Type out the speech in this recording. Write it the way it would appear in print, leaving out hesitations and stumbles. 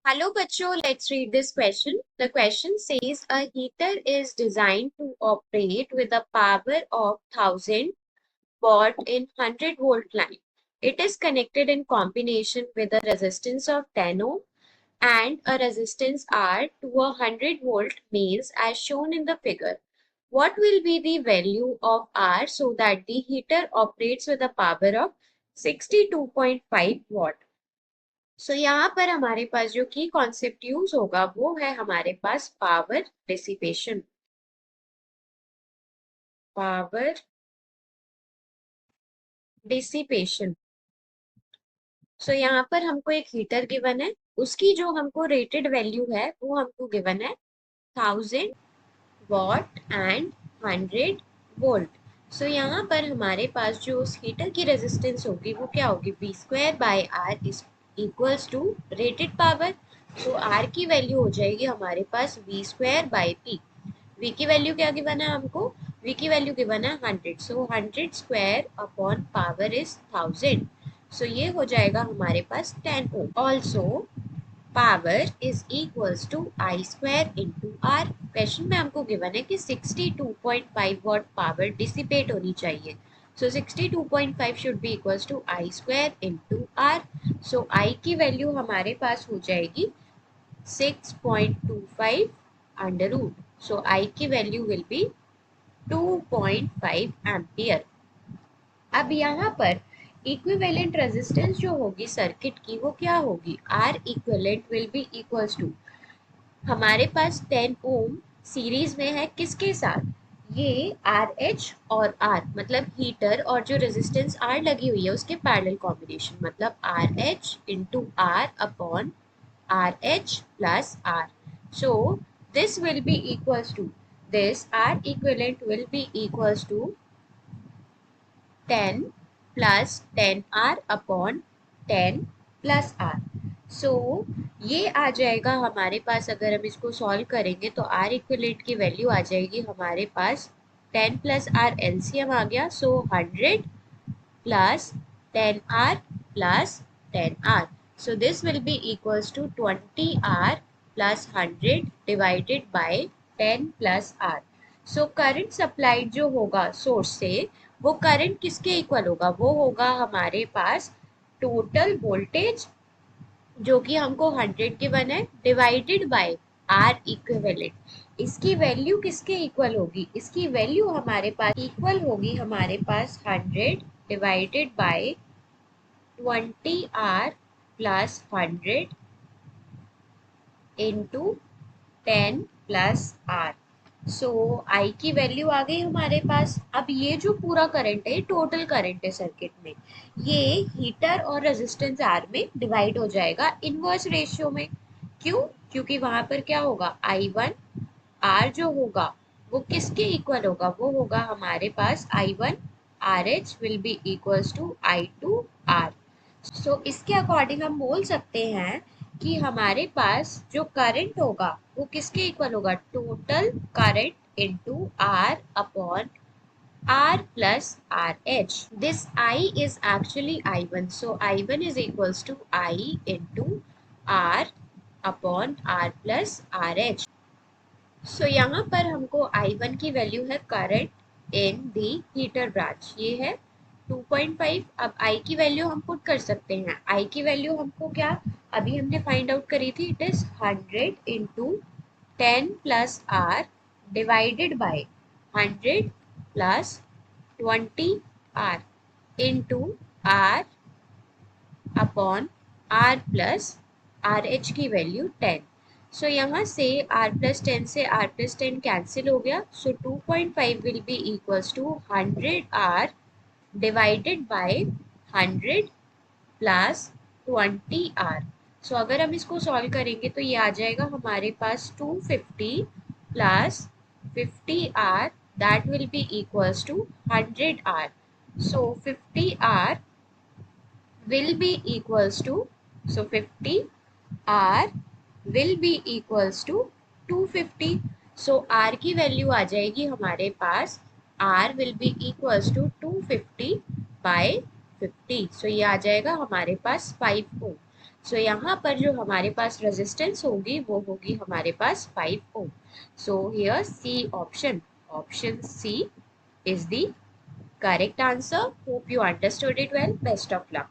Hello, Bacho. Let's read this question. The question says a heater is designed to operate with a power of 1000 watt in 100 volt line. It is connected in combination with a resistance of 10 ohm and a resistance R to a 100 volt mains as shown in the figure. What will be the value of R so that the heater operates with a power of 62.5 watt? सो यहाँ पर हमारे पास जो की concept use होगा वो है हमारे पास power dissipation. Power dissipation. So यहाँ पर हमको एक हीटर गिवन है, उसकी जो हमको रेटेड वैल्यू है वो हमको गिवन है 1000 वॉट एंड 100 वोल्ट। सो यहाँ पर हमारे पास जो उस हीटर की रेजिस्टेंस होगी वो क्या होगी, V square by R is equals to rated power. तो आर की वैल्यू हो जाएगी हमारे पास V square by P. V की वैल्यू क्या गिवन है हमको, V की वैल्यू गिवन है 100। So 100 square upon power is 1000। So ये हो जाएगा हमारे पास 10 ohm. Also power is equals to I square into R. Question में हमको गिवन है कि 62.5 वॉट पावर डिसिपेट होनी चाहिए। So 62.5 should be equals to I square into R. So I की वैल्यू हमारे पास हो जाएगी 6.25 अंडर रूट। सो आई की वैल्यू विल बी 2.5 एम्पियर। अब यहाँ पर इक्विवेलेंट रेजिस्टेंस जो होगी सर्किट की वो क्या होगी, R equivalent will be equals to, हमारे पास 10 ओम सीरीज में है किसके साथ, ये आर एच और आर मतलब हीटर और जो रेजिस्टेंस आर लगी हुई है उसके पैरेलल कॉम्बिनेशन, मतलब R H into R upon R H plus R. So this will be equals to, this R equivalent will be equals to 10 plus 10R upon 10 plus R। सो ये आ जाएगा हमारे पास, अगर हम इसको सॉल्व करेंगे तो R इक्विवेलेंट की वैल्यू आ जाएगी हमारे पास 10 प्लस R एलसीएम आ गया, सो 100 plus 10R plus 10R. So this will be equals to 20R plus 100 divided by 10 plus R. So current supplied जो होगा सोर्स से वो करंट किसके इक्वल होगा, वो होगा हमारे पास टोटल वोल्टेज जो कि हमको 100 गिवन है डिवाइडेड बाय आर इक्विवेलेंट। इसकी वैल्यू किसके इक्वल होगी, इसकी वैल्यू हमारे पास इक्वल होगी हमारे पास 100 divided by 20R plus 100 into 10 plus R। So I की वैल्यू आ गई हमारे पास। अब ये जो पूरा करंट है टोटल करंट है सर्किट में, ये हीटर और रेजिस्टेंस R में डिवाइड हो जाएगा इनवर्स रेशियो में। क्यों, क्योंकि वहां पर क्या होगा, I1 R जो होगा वो किसके इक्वल होगा, वो होगा हमारे पास I1 RH will be equals to I2 R। So इसके अकॉर्डिंग हम बोल सकते हैं कि हमारे पास जो करंट होगा वो किसके इक्वल होगा, total current into R upon R plus RH। This I is actually I1. So I1 is equals to I into R upon R plus RH। सो यहाँ पर हमको I1 की वैल्यू है current in the heater branch, ये है 2.5। अब I की value हम पुट कर सकते हैं। I की वैल्यू हमको क्या अभी हमने फाइंड आउट करी थी, it is 100 into 10 plus R divided by 100 plus 20R into R upon R plus R H की वैल्यू 10। सो यहाँ से R प्लस 10 से R प्लस 10 कैंसिल हो गया, so 2.5 will be equals to 100R divided by 100 plus 20R। So अगर हम इसको solve करेंगे तो ये आ जाएगा हमारे पास 250 plus 50R that will be equals to 100R। So 50R will be equals to, so 50R will be equals to 250। so R की वैल्यू आ जाएगी हमारे पास, R will be equals to 250 by 50। so ये आ जाएगा हमारे पास 5 ओम। सो यहाँ पर जो हमारे पास रेजिस्टेंस होगी वो होगी हमारे पास 5 ohm. So here C option C is the correct answer. Hope you understood it well. Best of luck.